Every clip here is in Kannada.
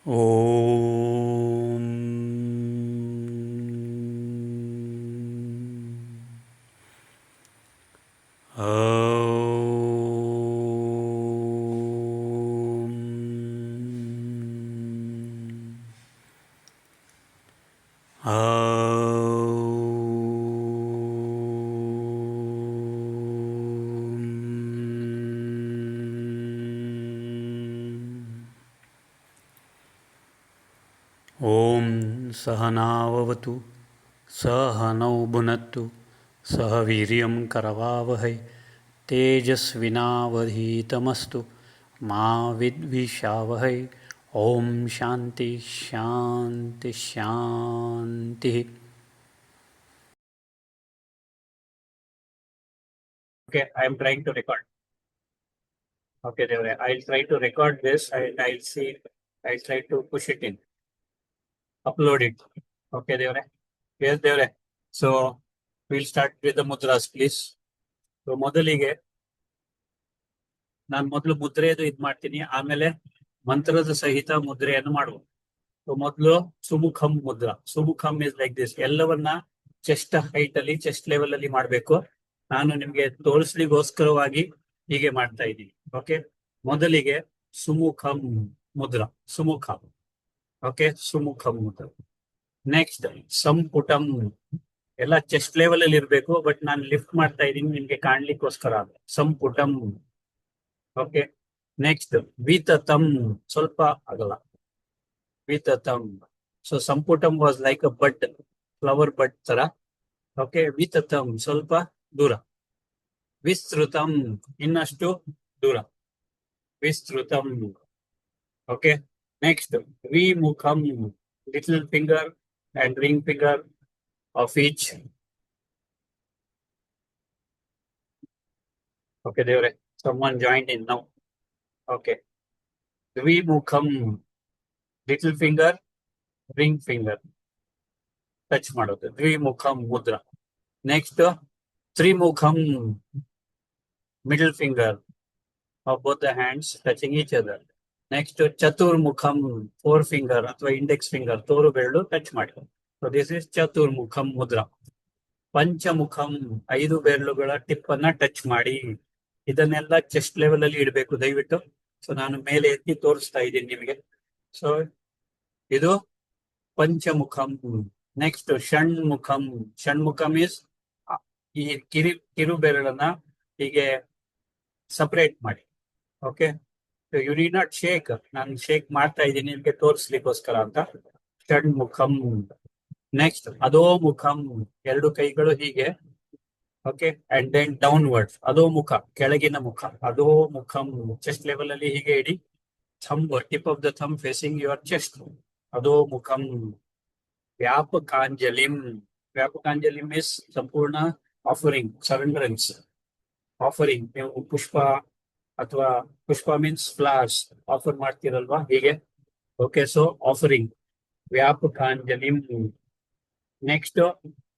ಓಂ ಓಂ ಓಂ ಸಹನಾವವತು ಸಹನೌ ಭುನಕ್ತು ಸಹ ವೀರ್ಯಂ ಕರವಾವಹೈ ತೇಜಸ್ವಿನಾವಧೀತಮಸ್ತು ಮಾ ವಿದ್ವಿಷಾವಹೈ. ಓಂ ಶಾಂತಿ ಶಾಂತಿ ಶಾಂತಿ. Okay, I am trying to record. Okay, Devre, I'll try to record this and I'll try to push it in, upload it. Okay, Devre. Yes, Devre. So we'll start with the mudras, please. So ಮೊದಲಿಗೆ ನಾನು ಮೊದಲು ಮುದ್ರೆಯದು ಇದ್ ಮಾಡ್ತೀನಿ, ಆಮೇಲೆ ಮಂತ್ರದ ಸಹಿತ ಮುದ್ರೆಯನ್ನು ಮಾಡುವ. ಸೊ ಮೊದಲು ಸುಮುಖಂ ಮುದ್ರ. ಸುಮುಖಂ ಇಸ್ ಲೈಕ್ ದಿಸ್. ಎಲ್ಲವನ್ನ ಚೆಸ್ಟ್ ಹೈಟ್ ಅಲ್ಲಿ, ಚೆಸ್ಟ್ ಲೆವೆಲ್ ಅಲ್ಲಿ ಮಾಡ್ಬೇಕು. ನಾನು ನಿಮ್ಗೆ ತೋರಿಸ್ಲಿಗೋಸ್ಕರವಾಗಿ ಹೀಗೆ ಮಾಡ್ತಾ ಇದ್ದೀನಿ. ಓಕೆ, ಮೊದಲಿಗೆ ಸುಮುಖಂ ಮುದ್ರ, ಸುಮುಖ. ಓಕೆ, ಸುಮುಖಂ ಮುದ್ರ. ನೆಕ್ಸ್ಟ್ ಸಂಪುಟಂ. ಎಲ್ಲ ಚೆಸ್ಟ್ ಲೆವೆಲ್ ಅಲ್ಲಿ ಇರ್ಬೇಕು, ಬಟ್ ನಾನು ಲಿಫ್ಟ್ ಮಾಡ್ತಾ ಇದ್ದೀನಿ ನಿಮ್ಗೆ ಕಾಣ್ಲಿಕ್ಕೋಸ್ಕರ. ಸಂಪುಟಂ. ಓಕೆ, ನೆಕ್ಸ್ಟ್ ವಿತತಂ. ಸ್ವಲ್ಪ ಆಗಲ್ಲ, ವಿತತಂ. ಸೊ ಸಂಪುಟಂ was like a bud, flower ಬಡ್ ತರ. ಓಕೆ, ವಿತತಂ ಸ್ವಲ್ಪ ದೂರ. ವಿಸ್ತೃತಂ ಇನ್ನಷ್ಟು ದೂರ, ವಿಸ್ತೃತಂ. ಓಕೆ, ನೆಕ್ಸ್ಟ್ ವಿಮುಖಂ. Little finger and ring finger of each. Okay ದೇವ್ರೆ, someone joined in now. Okay, ದ್ವಿಮುಖಂ. Little finger, ring finger touch ಮಾಡೋದು, ದ್ವಿಮುಖಂ ಮುದ್ರ. ನೆಕ್ಸ್ಟ್ ತ್ರಿಮುಖಂ. Middle finger of both the hands touching each other. Next ಚತುರ್ಮುಖಂ. ಫೋರ್ ಫಿಂಗರ್ ಅಥವಾ ಇಂಡೆಕ್ಸ್ ಫಿಂಗರ್, ತೋರು ಬೆರಳು ಟಚ್ ಮಾಡಿ. ಸೊ ದಿಸ್ ಇಸ್ ಚತುರ್ಮುಖಂ ಮುದ್ರ. ಪಂಚಮುಖಂ. 5 ಬೆರಳುಗಳ ಟಿಪ್ ಅನ್ನ ಟಚ್ ಮಾಡಿ. ಇದನ್ನೆಲ್ಲ ಚೆಸ್ಟ್ ಲೆವೆಲ್ ಅಲ್ಲಿ ಇಡಬೇಕು ದಯವಿಟ್ಟು. ಸೊ ನಾನು ಮೇಲೆ ಎತ್ತಿ ತೋರಿಸ್ತಾ ಇದ್ದೀನಿ ನಿಮಗೆ. ಸೊ ಇದು ಪಂಚಮುಖಂ. ನೆಕ್ಸ್ಟ್ ಷಣ್ಮುಖಂ. ಷಣ್ಮುಖಂ ಇಸ್ ಈ ಕಿರು ಬೆರಳನ್ನ ಹೀಗೆ ಸಪರೇಟ್ ಮಾಡಿ. Okay, you need not shake. ನಾನು ಶೇಕ್ ಮಾಡ್ತಾ ಇದ್ದೀನಿ ನಿಮ್ಗೆ ತೋರಿಸ್ಲಿಕ್ಕೋಸ್ಕರ ಅಂತ. ಷಣ್ಮುಖಂ. ನೆಕ್ಸ್ಟ್ ಅಧೋಮುಖಂ. 2 ಕೈಗಳು ಹೀಗೆ. Okay, and then downwards. ಅಧೋಮುಖ, ಕೆಳಗಿನ ಮುಖ. ಅಧೋಮುಖಂ ಚೆಸ್ಟ್ ಲೆವೆಲ್ ಅಲ್ಲಿ ಹೀಗೆ ಇಡಿ. Thumb, tip of the thumb facing your chest. ಅಧೋಮುಖಂ. ವ್ಯಾಪಕಾಂಜಲಿಂ. ವ್ಯಾಪಕಾಂಜಲಿಂ ಇಸ್ ಸಂಪೂರ್ಣ ಆಫರಿಂಗ್, ಸರೆಂಡರೆನ್ಸ್. ಆಫರಿಂಗ್. ನೀವು ಪುಷ್ಪ ಅಥವಾ ಪುಷ್ಪ ಮೀನ್ಸ್ ಫ್ಲವರ್ಸ್ ಆಫರ್ ಮಾಡ್ತೀರಲ್ವಾ, ಹೀಗೆ. ಓಕೆ, ಸೊ ಆಫರಿಂಗ್, ವ್ಯಾಪಕಾಂಜಲಿಂ. ನೆಕ್ಸ್ಟ್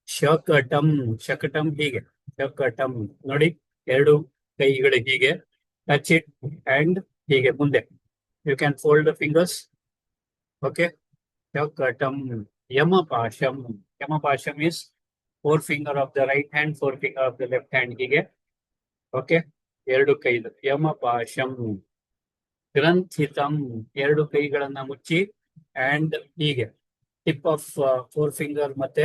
ಶಕಟಂ. ಶಕಟಂ ಹೀಗೆ, ಶಕಟಂ ನೋಡಿ. 2 ಕೈಗಳು ಹೀಗೆ, ಟಚ್ ಇಟ್ ಅಂಡ್ ಹೀಗೆ ಮುಂದೆ. You can fold the fingers. Okay, ಶಕಟಂ. ಯಮಪಾಶಂ. ಯಮಪಾಶಂ is 4 finger of the right hand, 4 finger of the left hand ಹೀಗೆ. ಓಕೆ, 2 ಕೈದು ಯಮಪಾಶಂ. ಗ್ರಂಥಿತಂ. 2 ಕೈಗಳನ್ನ ಮುಚ್ಚಿ ಅಂಡ್ ಹೀಗೆ ಟಿಪ್ ಆಫ್ 4 ಫಿಂಗರ್ ಮತ್ತೆ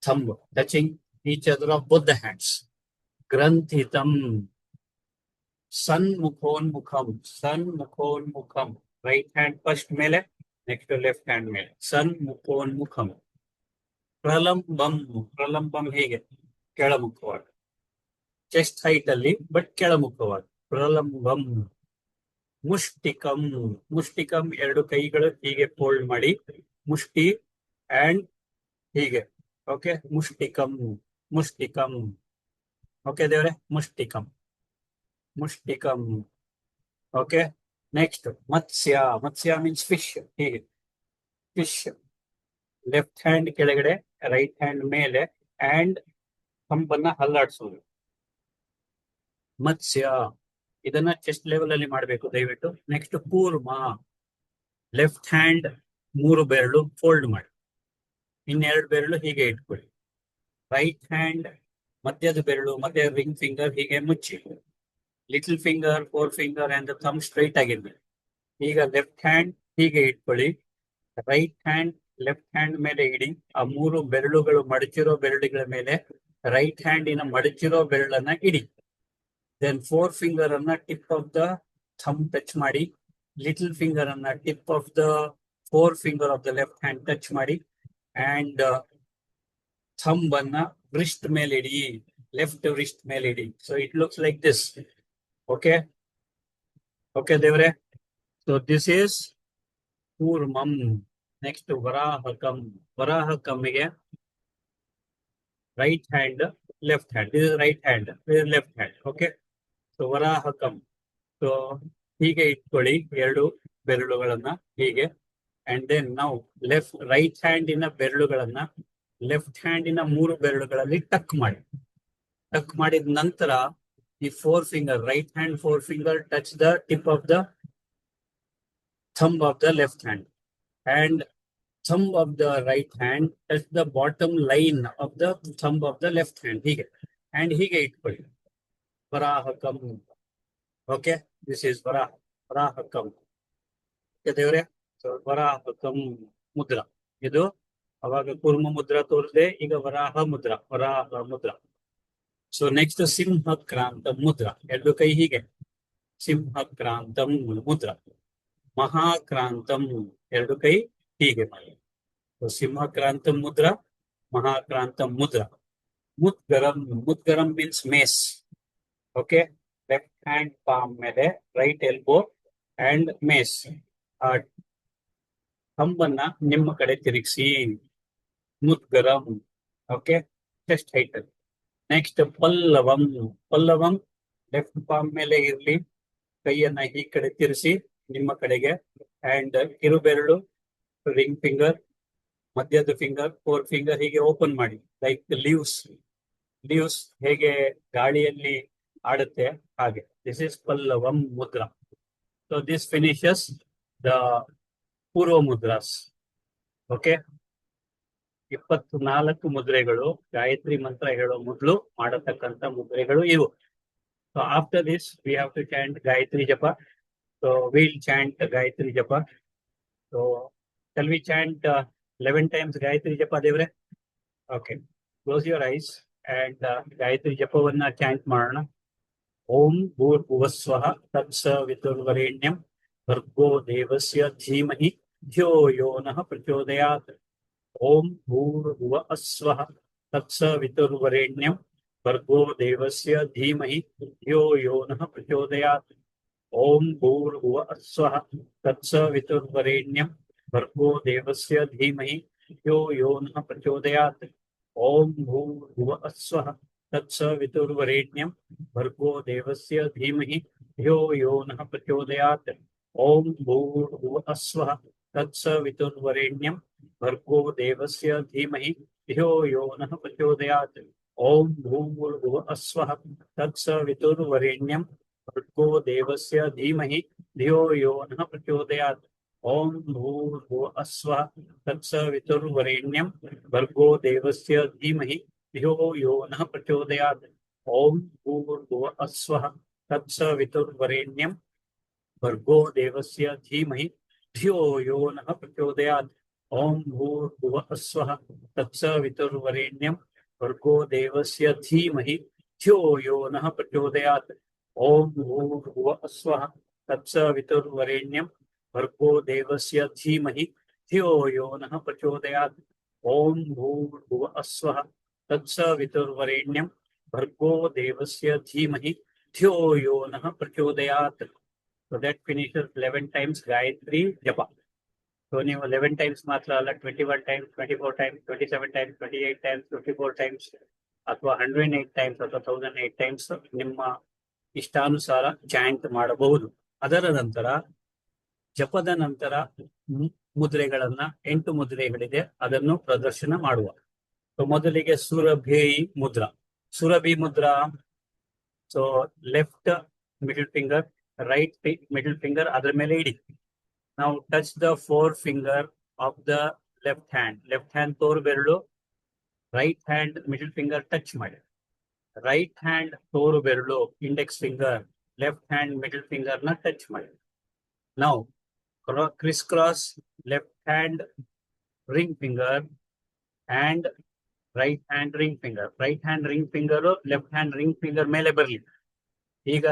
thumb touching each other of both the hands. ಗ್ರಂಥಿತಂ. ಸನ್ಮುಖೋನ್ಮುಖಂ. ಸನ್ಮುಖೋನ್ಮುಖಂ. ರೈಟ್ ಹ್ಯಾಂಡ್ ಫಸ್ಟ್ ಮೇಲೆ, ನೆಕ್ಸ್ಟ್ ಲೆಫ್ಟ್ ಹ್ಯಾಂಡ್ ಮೇಲೆ. ಸನ್ಮುಖೋನ್ಮುಖಂ. ಪ್ರಲಂಬಂ. ಪ್ರಲಂಬಂ ಹೀಗೆ ಕೆಳಮುಖವಾಗಿ, ಚೆಸ್ಟ್ ಹೈಟ್ ಅಲ್ಲಿ ಬಟ್ ಕೆಳಮುಖವಾಗಿ. ಪ್ರಲಂಬಂ. ಮುಷ್ಟಿಕಂ. ಮುಷ್ಟಿಕಂ. 2 ಕೈಗಳು ಹೀಗೆ ಫೋಲ್ಡ್ ಮಾಡಿ, ಮುಷ್ಟಿ ಅಂಡ್ ಹೀಗೆ. ಓಕೆ, ಮುಷ್ಟಿಕಂ. ಮುಷ್ಟಿಕಂ. ಓಕೆ ದೇವ್ರೆ, ಮುಷ್ಟಿಕಂ. ಮುಷ್ಟಿಕಂ. ಓಕೆ, ನೆಕ್ಸ್ಟ್ ಮತ್ಸ್ಯ. ಮತ್ಸ್ಯ ಮೀನ್ಸ್ ಫಿಶ್, ಹೀಗೆ ಫಿಶ್. ಲೆಫ್ಟ್ ಹ್ಯಾಂಡ್ ಕೆಳಗಡೆ, ರೈಟ್ ಹ್ಯಾಂಡ್ ಮೇಲೆ ಅಂಡ್ ಕಂಬನ್ನ ಹಲ್ಲಾಡಿಸೋದು. ಮತ್ಸ್ಯ. ಇದನ್ನ ಚೆಸ್ಟ್ ಲೆವೆಲ್ ಅಲ್ಲಿ ಮಾಡಬೇಕು ದಯವಿಟ್ಟು. ನೆಕ್ಸ್ಟ್ ಕೂರ್ಮ. ಲೆಫ್ಟ್ ಹ್ಯಾಂಡ್ 3 ಬೆರಳು ಫೋಲ್ಡ್ ಮಾಡಿ, ಇನ್ನೆರಡು ಬೆರಳು ಹೀಗೆ ಇಟ್ಕೊಳ್ಳಿ. ರೈಟ್ ಹ್ಯಾಂಡ್ ಮಧ್ಯದ ಬೆರಳು ಮತ್ತೆ ರಿಂಗ್ ಫಿಂಗರ್ ಹೀಗೆ ಮುಚ್ಚಿ. Little finger, four finger and thumb straight ಆಗಿರ್ಬೇಕು. ಈಗ ಲೆಫ್ಟ್ ಹ್ಯಾಂಡ್ ಹೀಗೆ ಇಟ್ಕೊಳ್ಳಿ, ರೈಟ್ ಹ್ಯಾಂಡ್ ಲೆಫ್ಟ್ ಹ್ಯಾಂಡ್ ಮೇಲೆ ಇಡಿ. ಆ 3 ಬೆರಳುಗಳು ಮಡಚಿರೋ ಬೆರಳುಗಳ ಮೇಲೆ ರೈಟ್ ಹ್ಯಾಂಡಿನ ಮಡಚಿರೋ ಬೆರಳನ್ನ ಇಡಿ. ದೆನ್ ಫೋರ್ ಫಿಂಗರ್ ಅನ್ನ tip of the thumb touch ಮಾಡಿ. ಲಿಟಲ್ ಫಿಂಗರ್ ಅನ್ನ tip of the four finger of the left hand touch ಮಾಡಿ. ಅಂಡ್ ಥಂಬ್ ಅನ್ನ wrist ಮೇಲೆ ಇಡಿ, ಲೆಫ್ಟ್ wrist ಮೇಲೆ ಇಡಿ. So it looks like this. Okay okay ದೇವ್ರೆ. ಸೊ ದಿಸ್ ಈಸ್ ಕೂರ್ಮಂ. ನೆಕ್ಸ್ಟ್ ವರಾಹಕಂ. ವರಾಹಕಮ್ಮಿಗೆ right hand, left hand. This is right hand, this is left hand. Okay. So ವರಾಹಕಂ. So ಹೀಗೆ ಇಟ್ಕೊಳ್ಳಿ ಎರಡು ಬೆರಳುಗಳನ್ನ ಹೀಗೆ. ಅಂಡ್ ದೆನ್ ನಾವು ರೈಟ್ ಹ್ಯಾಂಡಿನ ಬೆರಳುಗಳನ್ನ ಲೆಫ್ಟ್ ಹ್ಯಾಂಡಿನ 3 ಬೆರಳುಗಳಲ್ಲಿ ಟಕ್ ಮಾಡಿ. ಟಕ್ ಮಾಡಿದ ನಂತರ ಈ four finger, right hand four finger touch the tip of the thumb of the left hand, and thumb of the right hand touch the bottom line of the thumb of the left hand. ಹೀಗೆ and ಹೀಗೆ ಇಟ್ಕೊಳ್ಳಿ. ವರಾಹಕಂ. ಓಕೆ, ದಿಸ್ ಇಸ್ ವರಾಹಕಂ. ದೇವ್ರೆ. ಸೊ ವರಾಹಕಂ ಮುದ್ರಾ ಇದು. ಅವಾಗ ಕೂರ್ಮ ಮುದ್ರಾ ತೋರಿಸಿದೆ, ಈಗ ವರಾಹ ಮುದ್ರಾ. ಸೊ ನೆಕ್ಸ್ಟ್ ಸಿಂಹಕ್ರಾಂತ ಮುದ್ರಾ. ಎರಡು ಕೈ ಹೀಗೆ. ಸಿಂಹಕ್ರಾಂತಂ ಮುದ್ರಾ. ಮಹಾಕ್ರಾಂತಂ ಎರಡು ಕೈ ಹೀಗೆ ಮಾಡಿ. ಸಿಂಹಕ್ರಾಂತಂ ಮುದ್ರಾ, ಮಹಾಕ್ರಾಂತಂ ಮುದ್ರಾ. ಮುದ್ಗರಂ means mace. Okay, left hand palm ಮೇಲೆ ರೈಟ್ ಎಲ್ಬೋ ಅಂಡ್ ಮೇಸ್. ಥಂಬನ್ನ ನಿಮ್ಮ ಕಡೆ ತಿರುಗಿಸಿ. ಮುದ್ಗರಂ. Okay, chest height. ನೆಕ್ಸ್ಟ್ ಪಲ್ಲವಂ ಲೆಫ್ಟ್ ಪಾಮ್ ಮೇಲೆ ಇರ್ಲಿ, ಕೈಯನ್ನ ಈ ಕಡೆ ತಿರ್ಸಿ ನಿಮ್ಮ ಕಡೆಗೆ. ಅಂಡ್ ಕಿರುಬೆರಳು, ರಿಂಗ್ ಫಿಂಗರ್, ಮಧ್ಯದ ಫಿಂಗರ್, ಫೋರ್ ಫಿಂಗರ್ ಹೀಗೆ ಓಪನ್ ಮಾಡಿ. ಲೈಕ್ ಲೀವ್ಸ್ ಹೇಗೆ ಗಾಳಿಯಲ್ಲಿ ಆಡುತ್ತೆ ಹಾಗೆ. ದಿಸ್ ಇಸ್ ಪಲ್ಲವಂ ಮುದ್ರಾ. ಸೊ ದಿಸ್ ಫಿನಿಶಸ್ ದ ಪೂರ್ವ ಮುದ್ರಾಸ್. ಓಕೆ, 24 ಮುದ್ರೆಗಳು ಗಾಯತ್ರಿ ಮಂತ್ರ ಹೇಳೋ ಮೊದಲು ಮಾಡತಕ್ಕಂತ ಮುದ್ರೆಗಳು ಇವು. So after this we have to chant Gayatri japa. So we'll chant Gayatri Japa. So shall we chant 11 times Gayatri Japa, Devre? Okay. Close your eyes and Gayatri Japa vanna chant marana. Om Bhurvuvaswaha Tatsaviturvarenyam Bhargo Devasya Dhimahi Dhyo Yonah Prachodayat. Om Bhurvuvaswaha Tatsaviturvarenyam Bhargo Devasya Dhimahi Dhyo Yonah Prachodayat. ओम भूर्भुवः स्वः तत्सवितुर्वरेण्यं भर्गो देवस्य धीमहि धियो यो नः प्रचोदयात्. ओम भूर्भुवः स्वः तत्सवितुर्वरेण्यं भर्गो देवस्य धीमहि धियो यो नः प्रचोदयात्. ओम भूर्भुवः स्वः तत्सवितुर्वरेण्यं भर्गो देवस्य धीमहि धियो यो नः प्रचोदयात्. ओम भूर्भुवः स्वः तत्सवितुर्वरेण्यं भर्गो देवस्य धीमहि धियो यो नः प्रचोदयात्. ओम भूर्भुवः स्वः तत्सवितुर्वरेण्यं भर्गो देवस्य धीमहि धियो यो नः प्रचोदयात्. ओम भूर्भुवः स्वः तत्सवितुर्वरेण्यं भर्गो देवस्य धीमहि धियो यो नः प्रचोदयात्. ओम भूर्भुवः स्वः तत्सवितुर्वरेण्यं भर्गो देवस्य धीमहि धियो यो नः प्रचोदयात्. ओम भूर्भुवः स्वः तत्सवितुर्वरेण्यं भर्गो देवस्य धीमहि धियो यो नः प्रचोदयात्. ओम भूर्भुवः स्वः तत्सवितुर्वरेण्यं भर्गो देवस्य धीमहि धियो यो नः प्रचोदयात्. So that finishes 11 times Gayatri Japa. So ನೀವು 11 times ಮಾತ್ರ ಅಲ್ಲ, 21 times, 24 times, 27 times, 28 times, 54 times ಅಥವಾ 108 times ಅಥವಾ 1008 times ನಿಮ್ಮ ಇಷ್ಟಾನುಸಾರ ಚಾಂಟ್ ಮಾಡಬಹುದು. ಅದರ ನಂತರ ಜಪದ ನಂತರ ಮುದ್ರೆಗಳನ್ನ 8 ಮುದ್ರೆಗಳಿದೆ, ಅದನ್ನು ಪ್ರದರ್ಶನ ಮಾಡುವ. ಮೊದಲಿಗೆ Surabhi Mudra. So left middle finger, right middle finger ಅದರ ಮೇಲೆ ಇಡಿ. Now touch the forefinger of the left hand. Left hand ತೋರು ಬೆರಳು, right hand middle finger touch ಮಾಡಿ. Right hand ತೋರು ಬೆರಳು, index finger, left hand middle finger ನ touch ಮಾಡಿ. Now crisscross left hand ring finger and right hand ring finger. Right hand ring finger, left hand ring finger ಮೇಲೆ ಬರಲಿ. ಈಗ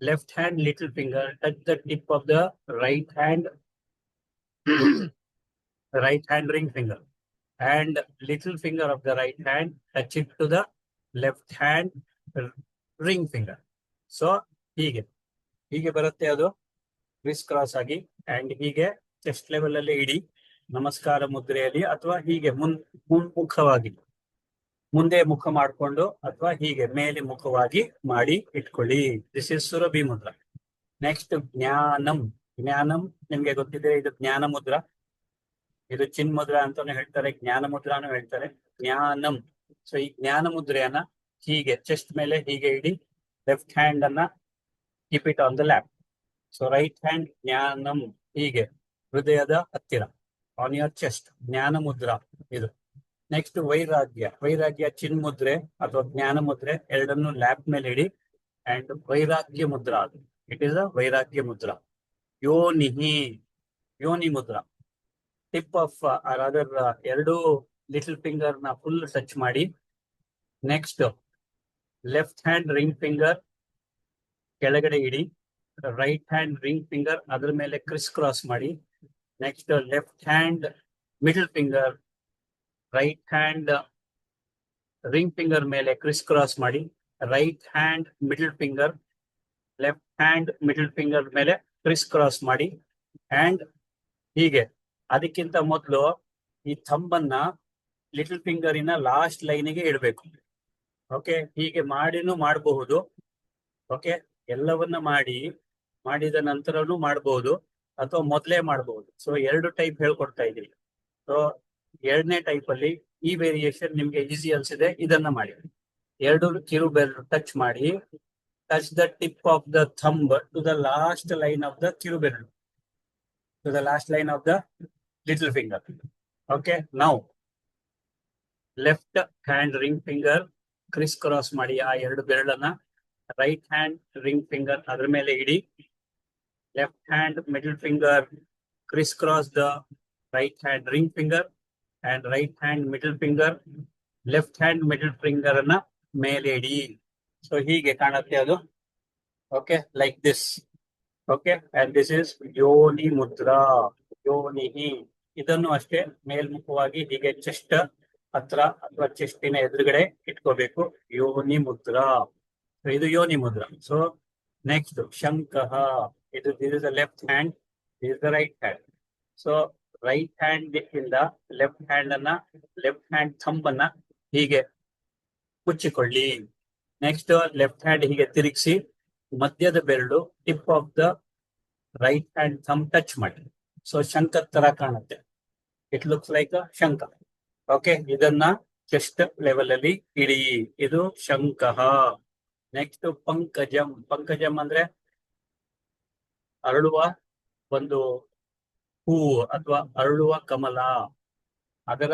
left hand little finger touch the tip of the right hand right hand ring finger, and little finger of the right hand touch it to the left hand ring finger. So ಹೀಗೆ ಹೀಗೆ ಬರುತ್ತೆ ಅದು ಕ್ರಿಸ್ ಕ್ರಾಸ್ ಆಗಿ. ಅಂಡ್ ಹೀಗೆ ಚೆಸ್ಟ್ ಲೆವೆಲ್ ಅಲ್ಲಿ ಇಡಿ ನಮಸ್ಕಾರ ಮುದ್ರೆಯಲ್ಲಿ, ಅಥವಾ ಹೀಗೆ ಮುನ್ಮುಖವಾಗಿ ಮುಂದೆ ಮುಖ ಮಾಡಿಕೊಂಡು, ಅಥವಾ ಹೀಗೆ ಮೇಲೆ ಮುಖವಾಗಿ ಮಾಡಿ ಇಟ್ಕೊಳ್ಳಿ. This is Surabhi Mudra. Next ಜ್ಞಾನಂ. ಜ್ಞಾನಂ ನಿಮ್ಗೆ ಗೊತ್ತಿದೆ, ಇದು ಜ್ಞಾನ ಮುದ್ರಾ, ಇದು ಚಿನ್ ಮುದ್ರಾ ಅಂತಾನು ಹೇಳ್ತಾರೆ, ಜ್ಞಾನ ಮುದ್ರಾನು ಹೇಳ್ತಾರೆ. ಜ್ಞಾನಂ. ಸೊ ಈ ಜ್ಞಾನ ಮುದ್ರೆಯನ್ನ ಹೀಗೆ ಚೆಸ್ಟ್ ಮೇಲೆ ಹೀಗೆ ಇಡಿ, ಲೆಫ್ಟ್ ಹ್ಯಾಂಡ್ ಅನ್ನ keep it on the lap. So right hand ಜ್ಞಾನಂ ಹೀಗೆ ಹೃದಯದ ಹತ್ತಿರ, ಆನ್ ಯುವರ್ ಚೆಸ್ಟ್, ಜ್ಞಾನ ಮುದ್ರಾ ಇದು. ನೆಕ್ಸ್ಟ್ ವೈರಾಗ್ಯ. ವೈರಾಗ್ಯ ಚಿನ್ ಮುದ್ರೆ ಅಥವಾ ಜ್ಞಾನ ಮುದ್ರೆ ಎರಡನ್ನು ಲ್ಯಾಪ್ ಮೇಲೆ ಇಡಿ, ಅಂಡ್ ವೈರಾಗ್ಯ ಮುದ್ರಾ ಅದು. ಇಟ್ ಇಸ್ ಅ ವೈರಾಗ್ಯ ಮುದ್ರಾ. ಯೋನಿಹಿ, ಯೋನಿ ಮುದ್ರಾ. ಟಿಪ್ ಆಫ್ ಅದರ್ ಎರಡು ಲಿಟಲ್ ಫಿಂಗರ್ ನ ಫುಲ್ ಟಚ್ ಮಾಡಿ. Next left hand ring finger ಕೆಳಗಡೆ ಇಡಿ, ರೈಟ್ ಹ್ಯಾಂಡ್ ರಿಂಗ್ ಫಿಂಗರ್ ಅದ್ರ ಮೇಲೆ ಕ್ರಿಸ್ ಕ್ರಾಸ್ ಮಾಡಿ. Next left hand middle finger right hand ring finger ಮೇಲೆ ಕ್ರಿಸ್ ಕ್ರಾಸ್ ಮಾಡಿ. Right hand middle finger left hand middle finger ಮೇಲೆ ಕ್ರಿಸ್ ಕ್ರಾಸ್ ಮಾಡಿ. ಅಂಡ್ ಹೀಗೆ ಅದಕ್ಕಿಂತ ಮೊದಲು ಈ ಥಂಬನ್ನ ಲಿಟಲ್ ಫಿಂಗರಿನ ಲಾಸ್ಟ್ ಲೈನಿಗೆ ಇಡಬೇಕು. ಓಕೆ, ಹೀಗೆ ಮಾಡಿನೂ ಮಾಡಬಹುದು. ಓಕೆ, ಎಲ್ಲವನ್ನ ಮಾಡಿದ ನಂತರನೂ ಮಾಡಬಹುದು, ಅಥವಾ ಮೊದಲೇ ಮಾಡಬಹುದು. ಸೊ ಎರಡು ಟೈಪ್ ಹೇಳ್ಕೊಡ್ತಾ ಇದೀವಿ. ಸೊ ಎರಡನೇ ಟೈಪ್ ಅಲ್ಲಿ ಈ ವೇರಿಯೇಷನ್ ನಿಮ್ಗೆ ಈಸಿ ಅನ್ಸಿದೆ, ಇದನ್ನ ಮಾಡಿ. ಎರಡು ಕಿರು ಬೆರಳು ಟಚ್ ಮಾಡಿ, touch the tip of the thumb to the last line of the ಕಿರು ಬೆರಳು, to the last line of the little finger. Okay, now left hand ring finger criss cross ಮಾಡಿ ಆ ಎರಡು ಬೆರಳನ್ನ ರೈಟ್ ಹ್ಯಾಂಡ್ ರಿಂಗ್ ಫಿಂಗರ್ ಅದ್ರ ಮೇಲೆ ಇಡಿ. Left hand middle finger criss cross the right hand ring finger, and right hand middle finger left hand middle finger ಅನ್ನ ಮೇಲೆ ಇಡಿ. ಸೊ ಹೀಗೆ ಕಾಣುತ್ತೆ ಅದು. Okay, like this. Okay, and this is ಯೋನಿ ಮುದ್ರಾ. ಯೋನಿಹಿ. ಇದನ್ನು ಅಷ್ಟೇ ಮೇಲ್ಮುಖವಾಗಿ ಹೀಗೆ ಚೆಸ್ಟ್ ಹತ್ರ ಅಥವಾ ಚೆಸ್ಟಿನ ಎದುರುಗಡೆ ಇಟ್ಕೋಬೇಕು. ಯೋನಿ ಮುದ್ರಾ. ಇದು ಯೋನಿ ಮುದ್ರಾ. ಸೊ ನೆಕ್ಸ್ಟ್ ಶಂಕಃ. ಇದು this is the left hand, this is the right hand. So right hand ಇಂದ ಲೆಫ್ಟ್ ಹ್ಯಾಂಡ್ ಅನ್ನ, ಲೆಫ್ಟ್ ಹ್ಯಾಂಡ್ ಥಂಬ್ ಅನ್ನ ಹೀಗೆ ಮುಚ್ಚಿಕೊಳ್ಳಿ. ನೆಕ್ಸ್ಟ್ ಲೆಫ್ಟ್ ಹ್ಯಾಂಡ್ ಹೀಗೆ ತಿರುಗಿಸಿ ಮಧ್ಯದ ಬೆರಳು tip of the right hand thumb touch ಮಾಡಿ. ಸೊ ಶಂಖ ತರ ಕಾಣುತ್ತೆ. ಇಟ್ ಲುಕ್ಸ್ ಲೈಕ್ ಅ ಶಂಖ. ಓಕೆ, ಇದನ್ನ ಚೆಸ್ಟ್ ಲೆವೆಲ್ ಅಲ್ಲಿ ಇಡಿ. ಇದು ಶಂಖಃ. ನೆಕ್ಸ್ಟ್ ಪಂಕಜಂ. ಪಂಕಜಂ ಅಂದ್ರೆ ಅರಳುವ ಒಂದು ಹೂವು ಅಥವಾ ಅರಳುವ ಕಮಲ, ಅದರ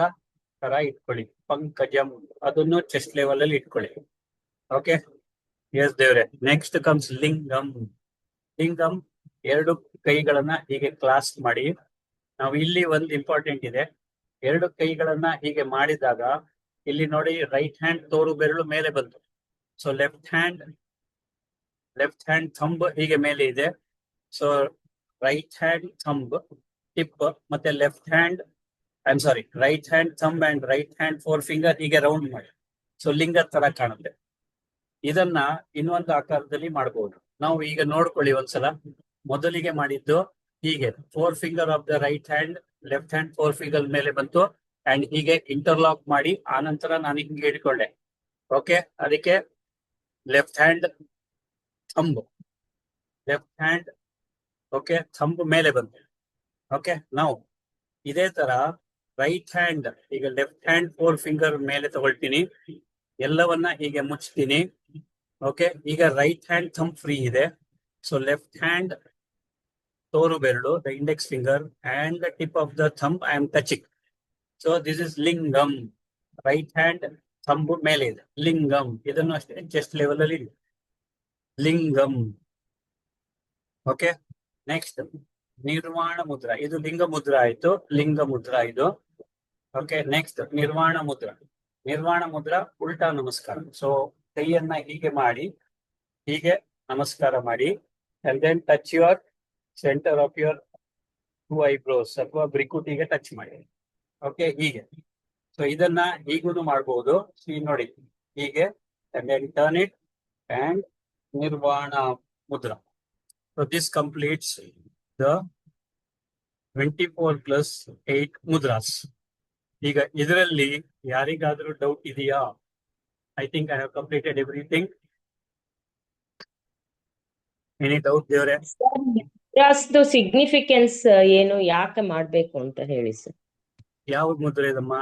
ತರ ಇಟ್ಕೊಳ್ಳಿ. ಪಂಕಜಂ ಅದನ್ನು ಚೆಸ್ಟ್ ಲೆವೆಲ್ ಅಲ್ಲಿ ಇಟ್ಕೊಳ್ಳಿ. ಓಕೆ, ಎಸ್ ದೇವ್ರೆ. ನೆಕ್ಸ್ಟ್ ಕಮ್ಸ್ ಲಿಂಗಂ. ಲಿಂಗಂ ಎರಡು ಕೈಗಳನ್ನ ಹೀಗೆ ಕ್ಲಾಸ್ ಮಾಡಿ. ನಾವು ಇಲ್ಲಿ ಒಂದು ಇಂಪಾರ್ಟೆಂಟ್ ಇದೆ, ಎರಡು ಕೈಗಳನ್ನ ಹೀಗೆ ಮಾಡಿದಾಗ ಇಲ್ಲಿ ನೋಡಿ ರೈಟ್ ಹ್ಯಾಂಡ್ ತೋರು ಬೆರಳು ಮೇಲೆ ಬಂತು. ಸೊ ಲೆಫ್ಟ್ ಹ್ಯಾಂಡ್ ಥಂಬ್ ಹೀಗೆ ಮೇಲೆ ಇದೆ. So right hand thumb tip ಮತ್ತೆ left hand right hand thumb and right hand four finger ಹೀಗೆ ರೌಂಡ್ ಮಾಡಿ. ಸೊ ಲಿಂಗ ತರ ಕಾಣುತ್ತೆ. ಇದನ್ನ ಇನ್ನೊಂದು ಆಕಾರದಲ್ಲಿ ಮಾಡಬಹುದು. ನಾವು ಈಗ ನೋಡ್ಕೊಳ್ಳಿ ಒಂದ್ಸಲ. ಮೊದಲಿಗೆ ಮಾಡಿದ್ದು ಹೀಗೆ four finger of the right hand left hand four finger ಮೇಲೆ ಬಂತು, ಅಂಡ್ ಹೀಗೆ ಇಂಟರ್ಲಾಕ್ ಮಾಡಿ ಆನಂತರ ನಾನು ಹಿಂಗೆ ಇಟ್ಕೊಂಡೆ. ಓಕೆ, ಅದಕ್ಕೆ left hand thumb okay thumb ಮೇಲೆ ಬಂತು. ಓಕೆ, ನಾವು ಇದೇ ತರ ರೈಟ್ ಹ್ಯಾಂಡ್ ಈಗ ಲೆಫ್ಟ್ ಹ್ಯಾಂಡ್ ಫೋರ್ ಫಿಂಗರ್ ಮೇಲೆ ತಗೊಳ್ತೀನಿ, ಎಲ್ಲವನ್ನ ಹೀಗೆ ಮುಚ್ತೀನಿ. ಓಕೆ, ಈಗ ರೈಟ್ ಹ್ಯಾಂಡ್ ಥಂಬ್ ಫ್ರೀ ಇದೆ. So left hand Toru berlu, the index finger and the tip of the thumb I am touching. So this is lingam. Right hand thumb ಮೇಲೆ ಇದೆ ಲಿಂಗಂ. ಇದನ್ನು ಅಷ್ಟೇ ಚೆಸ್ಟ್ ಲೆವೆಲ್ ಅಲ್ಲಿ ಇದೆ ಲಿಂಗಂ. ಓಕೆ, ನೆಕ್ಸ್ಟ್ ನಿರ್ವಾಣ ಮುದ್ರಾ. ಇದು ಲಿಂಗ ಮುದ್ರಾ ಆಯ್ತು, ಲಿಂಗ ಮುದ್ರಾ ಇದು. ಓಕೆ, ನೆಕ್ಸ್ಟ್ ನಿರ್ವಾಣ ಮುದ್ರಾ. ನಿರ್ವಾಣ ಮುದ್ರಾ ಉಲ್ಟಾ ನಮಸ್ಕಾರ. ಸೊ ಕೈಯನ್ನ ಹೀಗೆ ಮಾಡಿ, ಹೀಗೆ ನಮಸ್ಕಾರ ಮಾಡಿ, and then touch your centre of your two eyebrows ಅಥವಾ ಬ್ರಿಕುಟಿಗೆ ಟಚ್ ಮಾಡಿ. ಓಕೆ, ಹೀಗೆ. ಸೊ ಇದನ್ನ ಹೀಗೂ ಮಾಡಬಹುದು. ನೋಡಿ ಹೀಗೆ, and then turn it and ನಿರ್ವಾಣ ಮುದ್ರಾ. So this completes the 24+8 mudras. ಈಗ ಇದರಲ್ಲಿ ಯಾರಿಗಾದ್ರೂ ಡೌಟ್ ಇದೆಯಾ? I think I have completed everything. Any doubt ದೇವ್ರೆ? ಮುದ್ರಾಸ್ದು ಸಿಗ್ನಿಫಿಕೆನ್ಸ್ ಏನು, ಯಾಕೆ ಮಾಡ್ಬೇಕು ಅಂತ ಹೇಳಿ ಸರ್. ಯಾವ ಮುದ್ರೆ ಇದಮ್ಮ?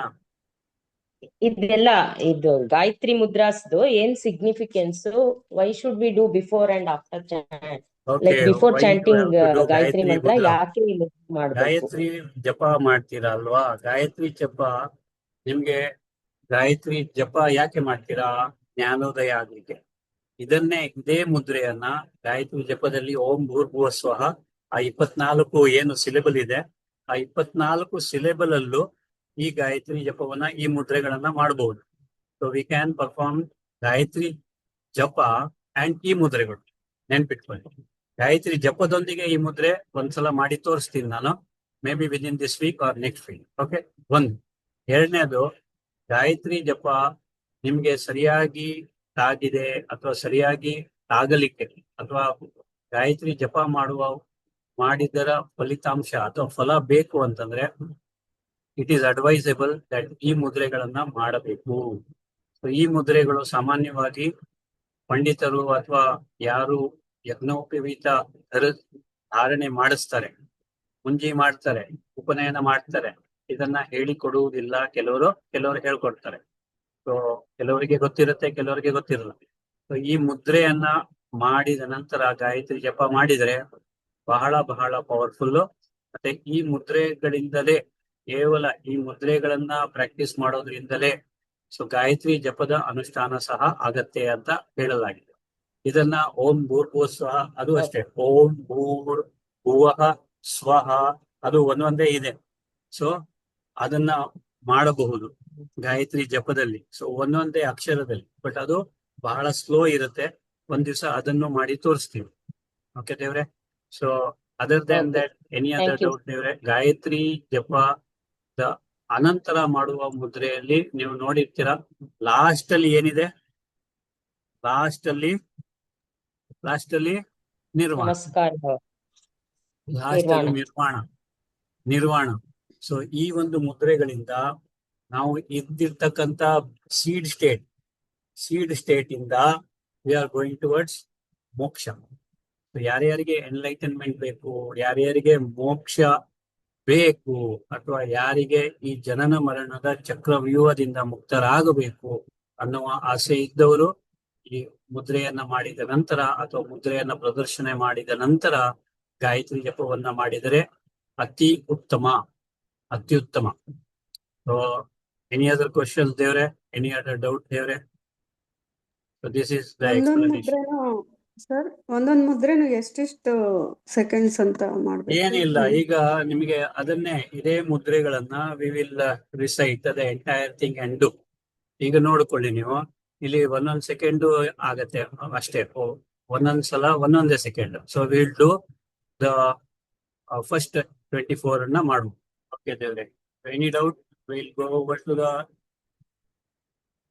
ಇದೆಲ್ಲ ಇದು ಗಾಯತ್ರಿ ಮುದ್ರಾಸ್ದು ಏನ್ significance? Why should we do before and after chant? Like before chanting Gayatri ಮಂತ್ರ ಯಾಕೆ ಮಾಡ್ಬೇಕು? ಗಾಯತ್ರಿ ಜಪ ಮಾಡ್ತೀರಾ ಅಲ್ವಾ? ಗಾಯತ್ರಿ ಜಪ ನಿಮ್ಗೆ, ಗಾಯತ್ರಿ ಜಪ ಯಾಕೆ ಮಾಡ್ತೀರಾ? ಜ್ಞಾನೋದಯ ಆಗ್ಲಿಕ್ಕೆ. ಇದೇ ಮುದ್ರೆಯನ್ನ ಗಾಯತ್ರಿ ಜಪದಲ್ಲಿ ಓಂ ಭೂರ್ಭುವ ಸ್ವಹ, ಆ 24 ಏನು ಸಿಲೆಬಲ್ ಇದೆ, ಆ 24 ಸಿಲೆಬಲ್ ಅಲ್ಲೂ ಈ ಗಾಯತ್ರಿ ಜಪವನ್ನ, ಈ ಮುದ್ರೆಗಳನ್ನ ಮಾಡಬಹುದು. So we can perform Gayatri ಜಪ ಅಂಡ್ ಈ ಮುದ್ರೆಗಳು. ನೆನ್ಪಿಟ್ಕೊಳ್ಳಿ, ಗಾಯತ್ರಿ ಜಪದೊಂದಿಗೆ ಈ ಮುದ್ರೆ ಒಂದ್ಸಲ ಮಾಡಿ ತೋರಿಸ್ತೀನಿ ನಾನು, maybe within this week or next week. Okay, ಒಂದು. ಎರಡನೇದು, ಗಾಯತ್ರಿ ಜಪ ನಿಮ್ಗೆ ಸರಿಯಾಗಿ ತಾಗಿದೆ ಅಥವಾ ಸರಿಯಾಗಿ ತಾಗಲಿಕ್ಕೆ, ಅಥವಾ ಗಾಯತ್ರಿ ಜಪ ಮಾಡಿದರ ಫಲಿತಾಂಶ ಅಥವಾ ಫಲ ಬೇಕು ಅಂತಂದ್ರೆ, ಇಟ್ ಈಸ್ ಅಡ್ವೈಸಬಲ್ ದಟ್ ಈ ಮುದ್ರೆಗಳನ್ನ ಮಾಡಬೇಕು. ಸೊ ಈ ಮುದ್ರೆಗಳು ಸಾಮಾನ್ಯವಾಗಿ ಪಂಡಿತರು ಅಥವಾ ಯಾರು ಯಜ್ಞೋಪವೀತ ಧಾರಣೆ ಮಾಡಿಸ್ತಾರೆ, ಮುಂಜಿ ಮಾಡ್ತಾರೆ, ಉಪನಯನ ಮಾಡ್ತಾರೆ, ಇದನ್ನ ಹೇಳಿಕೊಡುವುದಿಲ್ಲ. ಕೆಲವರು ಹೇಳ್ಕೊಡ್ತಾರೆ. ಸೊ ಕೆಲವರಿಗೆ ಗೊತ್ತಿರುತ್ತೆ, ಕೆಲವರಿಗೆ ಗೊತ್ತಿರಲ್ಲ. ಸೊ ಈ ಮುದ್ರೆಯನ್ನ ಮಾಡಿದ ನಂತರ ಗಾಯತ್ರಿ ಜಪ ಮಾಡಿದರೆ ಬಹಳ ಬಹಳ ಪವರ್ಫುಲ್. ಮತ್ತೆ ಈ ಮುದ್ರೆಗಳಿಂದಲೇ, ಕೇವಲ ಈ ಮುದ್ರೆಗಳನ್ನ ಪ್ರಾಕ್ಟೀಸ್ ಮಾಡೋದ್ರಿಂದಲೇ ಸೊ ಗಾಯತ್ರಿ ಜಪದ ಅನುಷ್ಠಾನ ಸಹ ಆಗತ್ತೆ ಅಂತ ಹೇಳಲಾಗಿದೆ. ಇದನ್ನ ಓಂ ಭೂರ್ಭುವ ಸ್ವಹ, ಅದು ಅಷ್ಟೇ, ಓಂ ಭೂರ್ ಭುವಃ ಸ್ವಹ, ಅದು ಒಂದೊಂದೇ ಇದೆ. ಸೊ ಅದನ್ನ ಮಾಡಬಹುದು ಗಾಯತ್ರಿ ಜಪದಲ್ಲಿ. ಸೊ ಒಂದೊಂದೇ ಅಕ್ಷರದಲ್ಲಿ, ಬಟ್ ಅದು ಬಹಳ ಸ್ಲೋ ಇರುತ್ತೆ. ಒಂದ್ ದಿವಸ ಅದನ್ನು ಮಾಡಿ ತೋರಿಸ್ತೀವಿ. ಓಕೆ ದೇವ್ರೆ? So other than that any other doubt ದೇವ್ರೆ? ಗಾಯತ್ರಿ ಜಪ ಅನಂತರ ಮಾಡುವ ಮುದ್ರೆಯಲ್ಲಿ ನೀವು ನೋಡಿರ್ತೀರಾ, ಲಾಸ್ಟ್ ಅಲ್ಲಿ ಏನಿದೆ? ಲಾಸ್ಟ್ ಅಲ್ಲಿ ನಿರ್ವಾಣ. ಲಾಸ್ಟ್ ಅಲ್ಲಿ ನಿರ್ವಾಣ. ಸೊ ಈ ಒಂದು ಮುದ್ರೆಗಳಿಂದ ನಾವು ಇದ್ದಿರ್ತಕ್ಕಂಥ ಸೀಡ್ ಸ್ಟೇಟ್ ಇಂದ ವಿ ಆರ್ ಗೋಯಿಂಗ್ ಟುವರ್ಡ್ಸ್ ಮೋಕ್ಷ. ಯಾರ್ಯಾರಿಗೆ ಎನ್ಲೈಟನ್ಮೆಂಟ್ ಬೇಕು, ಯಾರ್ಯಾರಿಗೆ ಮೋಕ್ಷ ಬೇಕು, ಅಥವಾ ಯಾರಿಗೆ ಈ ಜನನ ಮರಣದ ಚಕ್ರವ್ಯೂಹದಿಂದ ಮುಕ್ತರಾಗಬೇಕು ಅನ್ನುವ ಆಸೆ ಇದ್ದವರು ಈ ಮುದ್ರೆಯನ್ನ ಮಾಡಿದ ನಂತರ ಅಥವಾ ಮುದ್ರೆಯನ್ನ ಪ್ರದರ್ಶನ ಮಾಡಿದ ನಂತರ ಗಾಯತ್ರಿ ಜಪವನ್ನ ಮಾಡಿದರೆ ಅತ್ಯುತ್ತಮ. ಸೊ ಎನಿ ಅದರ್ ಕ್ವಶನ್ಸ್ ದೇವ್ರೆ? ಎನಿ ಅದರ್ ಡೌಟ್ ದೇವ್ರೆ? So this is the explanation. Sir, ಒಂದೊಂದು ಮುದ್ರೆನು ಎಷ್ಟೆಷ್ಟು ಸೆಕೆಂಡ್ಸ್ ಅಂತ ಮಾಡ್ಬೇಕು? ಏನಿಲ್ಲ, ಈಗ ನಿಮಗೆ ಅದನ್ನೇ ಇದೇ ಮುದ್ರೆಗಳನ್ನ we will recite the entire thing and do. ಈಗ ನೋಡ್ಕೊಳ್ಳಿ ನೀವು, ಇಲ್ಲಿ 1 ಸೆಕೆಂಡ್ ಆಗತ್ತೆ ಅಷ್ಟೇ, ಒಂದೊಂದ್ಸಲ ಒಂದೊಂದೇ second. So will do the first 24 ಅನ್ನ ಮಾಡುವ. ಓಕೆ ದೇವ್ರೆ? Any doubt? Will go over to the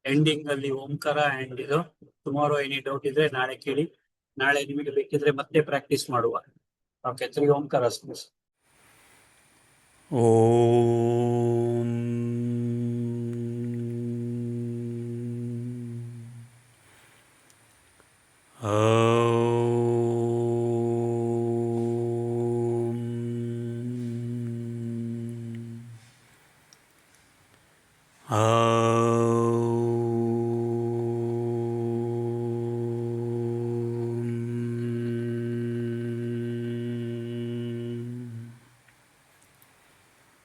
ending ಅಲ್ಲಿ ಓಂಕಾರ ಅಂಡ್ ಇದು. ಟುಮಾರೋ ಎನಿ ಡೌಟ್ ಇದ್ರೆ ನಾಳೆ ಕೇಳಿ, ನಾಳೆ ನಿಮಗೆ ಬೇಕಿದ್ರೆ ಮತ್ತೆ ಪ್ರಾಕ್ಟೀಸ್ ಮಾಡುವ. ಓಕೆ, 3 ಓಂಕಾರ. ಓಂ ಓಂ